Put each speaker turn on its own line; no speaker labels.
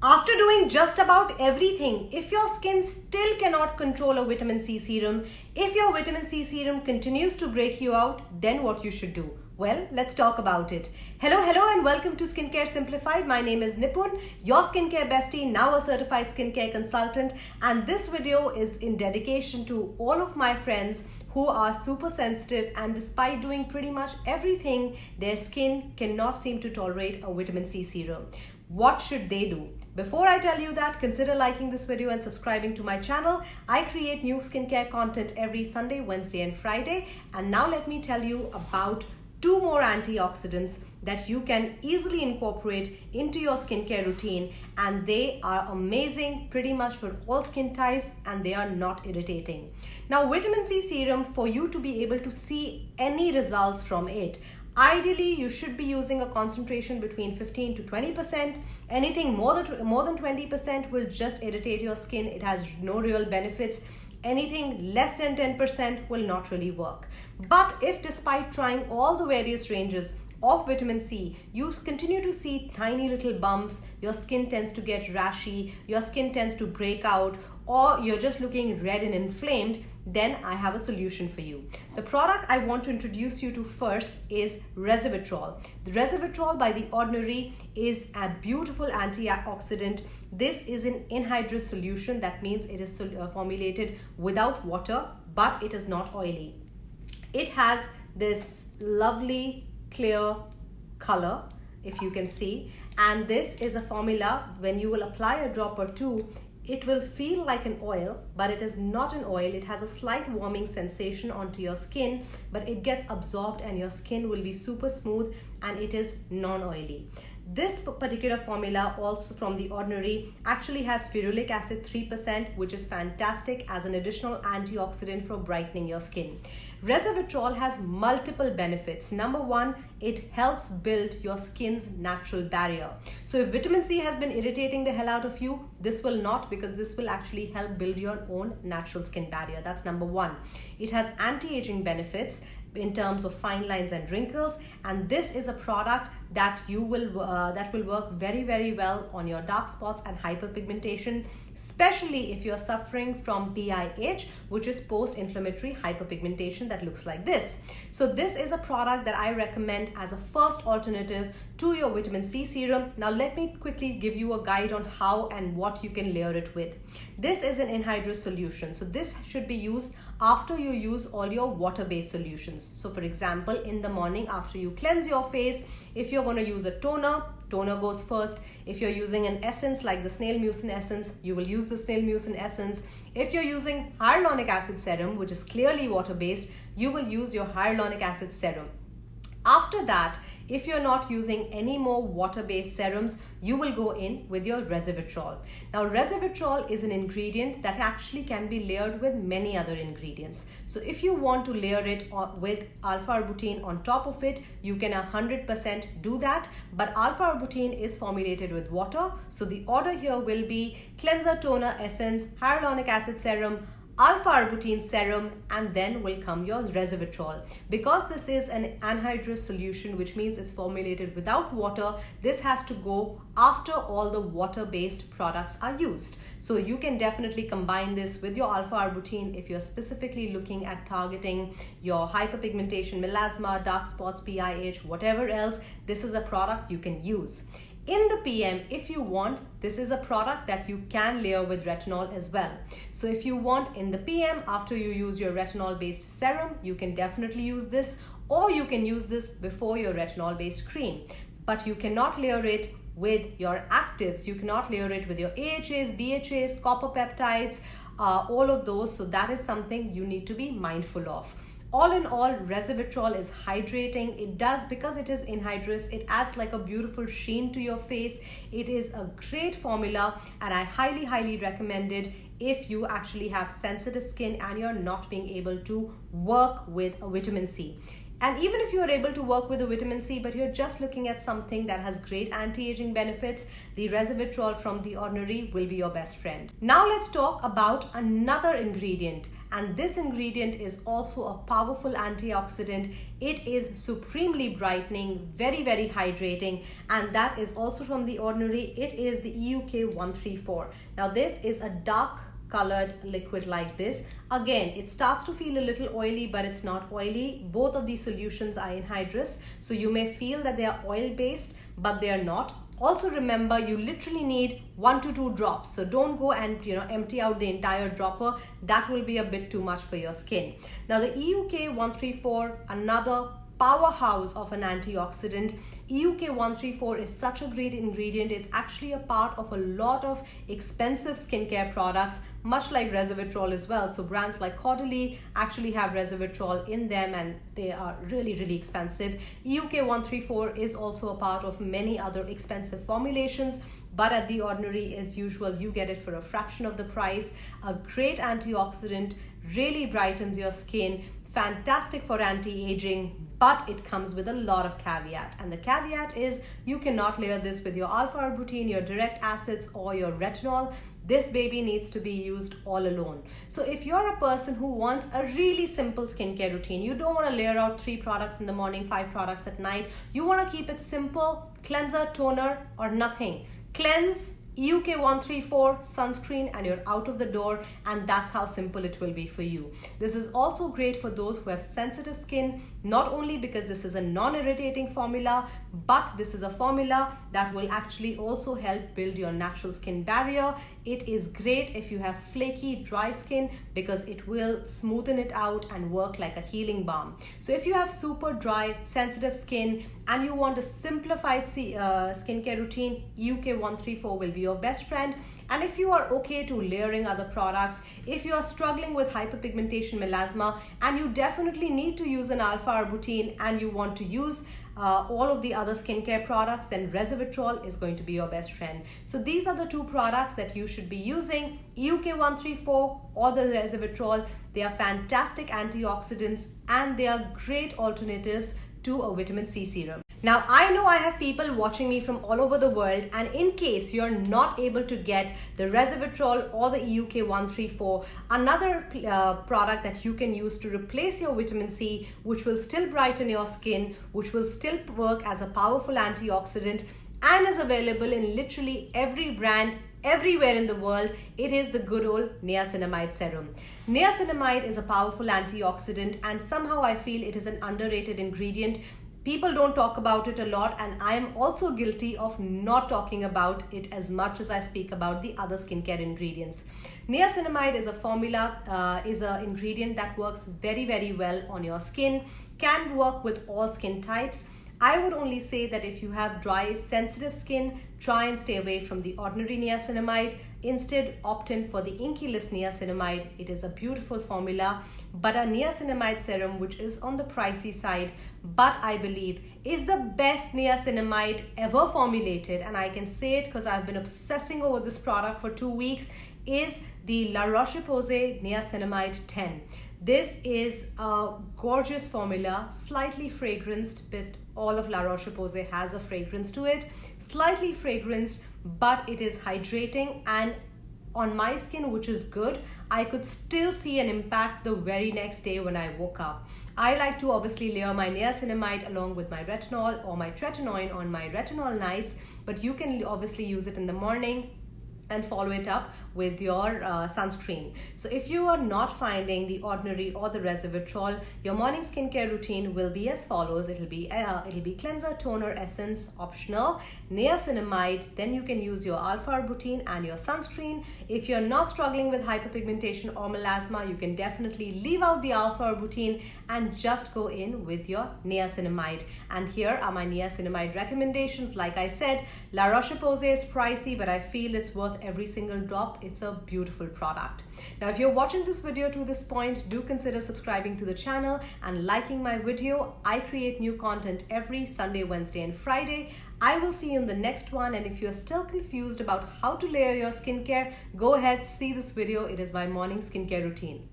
After doing just about everything, if your skin still cannot control a vitamin C serum, if your vitamin C serum continues to break you out, then what you should do? Well, let's talk about it. Hello and welcome to Skincare Simplified. My name is Nipun, your skincare bestie, now a certified skincare consultant, and this video is in dedication to all of my friends who are super sensitive and despite doing pretty much everything, their skin cannot seem to tolerate a vitamin C serum. What should they do? Before I tell you that, consider liking this video and subscribing to my channel. I create new skincare content every Sunday, Wednesday and Friday. And now let me tell you about 2 more antioxidants that you can easily incorporate into your skincare routine, and they are amazing pretty much for all skin types and they are not irritating. Now, vitamin C serum, for you to be able to see any results from it, ideally you should be using a concentration between 15 to 20%. Anything more than 20% will just irritate your skin. It has no real benefits. Anything less than 10% will not really work. But if despite trying all the various ranges of vitamin C, you continue to see tiny little bumps, your skin tends to get rashy, your skin tends to break out, or you're just looking red and inflamed, then I have a solution for you. The product I want to introduce you to first is Resveratrol. The Resveratrol by the Ordinary is a beautiful antioxidant. This is an anhydrous solution. That means it is formulated without water, but it is not oily. It has this lovely clear color, if you can see, and this is a formula. When you will apply a drop or two, it will feel like an oil, but it is not an oil. It has a slight warming sensation onto your skin, but it gets absorbed and your skin will be super smooth, and it is non-oily. This particular formula, also from the Ordinary, actually has ferulic acid 3%, which is fantastic as an additional antioxidant for brightening your skin. Resveratrol has multiple benefits. Number 1, it helps build your skin's natural barrier. So if vitamin C has been irritating the hell out of you, this will not, because this will actually help build your own natural skin barrier. That's number 1. It has anti-aging benefits in terms of fine lines and wrinkles, and this is a product that will work very well on your dark spots and hyperpigmentation, especially if you're suffering from PIH, which is post-inflammatory hyperpigmentation that looks like this. So this is a product that I recommend as a first alternative to your vitamin C serum. Now let me quickly give you a guide on how and what you can layer it with. This is an anhydrous solution, so this should be used after you use all your water-based solutions. So for example, in the morning after you cleanse your face, if you're going to use a toner goes first. If you're using an essence like the snail mucin essence, you will use the snail mucin essence. If you're using hyaluronic acid serum, which is clearly water-based, you will use your hyaluronic acid serum. After that, if you're not using any more water-based serums, you will go in with your Resveratrol. Now, Resveratrol is an ingredient that actually can be layered with many other ingredients. So if you want to layer it with alpha-arbutin on top of it, you can 100% do that. But alpha-arbutin is formulated with water. So the order here will be cleanser, toner, essence, hyaluronic acid serum, alpha-arbutin serum, and then will come your Resveratrol. Because this is an anhydrous solution, which means it's formulated without water, this has to go after all the water-based products are used. So you can definitely combine this with your alpha-arbutin if you're specifically looking at targeting your hyperpigmentation, melasma, dark spots, PIH, whatever else. This is a product you can use. In the PM, if you want, this is a product that you can layer with retinol as well. So if you want in the PM, after you use your retinol-based serum, you can definitely use this, or you can use this before your retinol-based cream. But you cannot layer it with your actives. You cannot layer it with your AHAs, BHAs, copper peptides, all of those. So that is something you need to be mindful of. All in all, Resveratrol is hydrating. It does, because it is anhydrous, it adds like a beautiful sheen to your face. It is a great formula, and I highly recommend it if you actually have sensitive skin and you're not being able to work with a vitamin C. And even if you're able to work with the vitamin C, but you're just looking at something that has great anti-aging benefits, the resveratrol from the Ordinary will be your best friend. Now let's talk about another ingredient. And this ingredient is also a powerful antioxidant. It is supremely brightening, very, very hydrating, and that is also from the Ordinary. It is the EUK 134. Now this is a dark colored liquid like this. Again, it starts to feel a little oily, but it's not oily. Both of these solutions are anhydrous, so you may feel that they are oil based, but they are not. Also remember, you literally need 1 to 2 drops. So don't go and empty out the entire dropper. That will be a bit too much for your skin. Now the EUK 134, another powerhouse of an antioxidant. EUK 134 is such a great ingredient. It's actually a part of a lot of expensive skincare products, much like resveratrol as well. So brands like Caudalie actually have resveratrol in them, and they are really, really expensive. EUK 134 is also a part of many other expensive formulations, but at the Ordinary, as usual, you get it for a fraction of the price. A great antioxidant, really brightens your skin, fantastic for anti-aging, but it comes with a lot of caveat. And the caveat is you cannot layer this with your alpha-arbutin, your direct acids, or your retinol. This baby needs to be used all alone. So if you're a person who wants a really simple skincare routine, you don't want to layer out 3 products in the morning, 5 products at night. You want to keep it simple, cleanser, toner, or nothing. Cleanse, EUK 134, sunscreen, and you're out of the door, and that's how simple it will be for you. This is also great for those who have sensitive skin, not only because this is a non-irritating formula, but this is a formula that will actually also help build your natural skin barrier. It is great if you have flaky, dry skin, because it will smoothen it out and work like a healing balm. So if you have super dry, sensitive skin and you want a simplified skincare routine, EUK 134 will be your best friend. And if you are okay to layering other products, if you are struggling with hyperpigmentation, melasma, and you definitely need to use an alpha-arbutin and you want to use all of the other skincare products, then resveratrol is going to be your best friend. So these are the 2 products that you should be using, EUK 134 or the resveratrol. They are fantastic antioxidants and they are great alternatives to a vitamin C serum. Now, I know I have people watching me from all over the world, and in case you're not able to get the resveratrol or the EUK 134, another product that you can use to replace your vitamin C, which will still brighten your skin, which will still work as a powerful antioxidant, and is available in literally every brand everywhere in the world, it is the good old niacinamide serum. Niacinamide is a powerful antioxidant, and somehow I feel it is an underrated ingredient. People don't talk about it a lot, and I am also guilty of not talking about it as much as I speak about the other skincare ingredients. Niacinamide is a formula, is an ingredient that works very, very well on your skin, can work with all skin types. I would only say that if you have dry, sensitive skin, try and stay away from the Ordinary niacinamide. Instead, opt in for the Inky-less niacinamide. It is a beautiful formula, but a niacinamide serum, which is on the pricey side, but I believe is the best niacinamide ever formulated, and I can say it because I've been obsessing over this product for 2 weeks, is the La Roche-Posay Niacinamide 10. This is a gorgeous formula, slightly fragranced, but all of La Roche-Posay has a fragrance to it. Slightly fragranced, but it is hydrating, and on my skin, which is good, I could still see an impact the very next day when I woke up. I like to obviously layer my niacinamide along with my retinol or my tretinoin on my retinol nights, but you can obviously use it in the morning and follow it up with your sunscreen. So if you are not finding the Ordinary or the resveratrol, your morning skincare routine will be as follows. It'll be cleanser, toner, essence, optional, niacinamide, then you can use your alpha-arbutin and your sunscreen. If you're not struggling with hyperpigmentation or melasma, you can definitely leave out the alpha-arbutin and just go in with your niacinamide. And here are my niacinamide recommendations. Like I said, La Roche-Posay is pricey, but I feel it's worth every single drop. It's a beautiful product. Now, if you're watching this video to this point, do consider subscribing to the channel and liking my video. I create new content every Sunday, Wednesday, and Friday. I will see you in the next one, and if you're still confused about how to layer your skincare, go ahead, see this video. It is my morning skincare routine.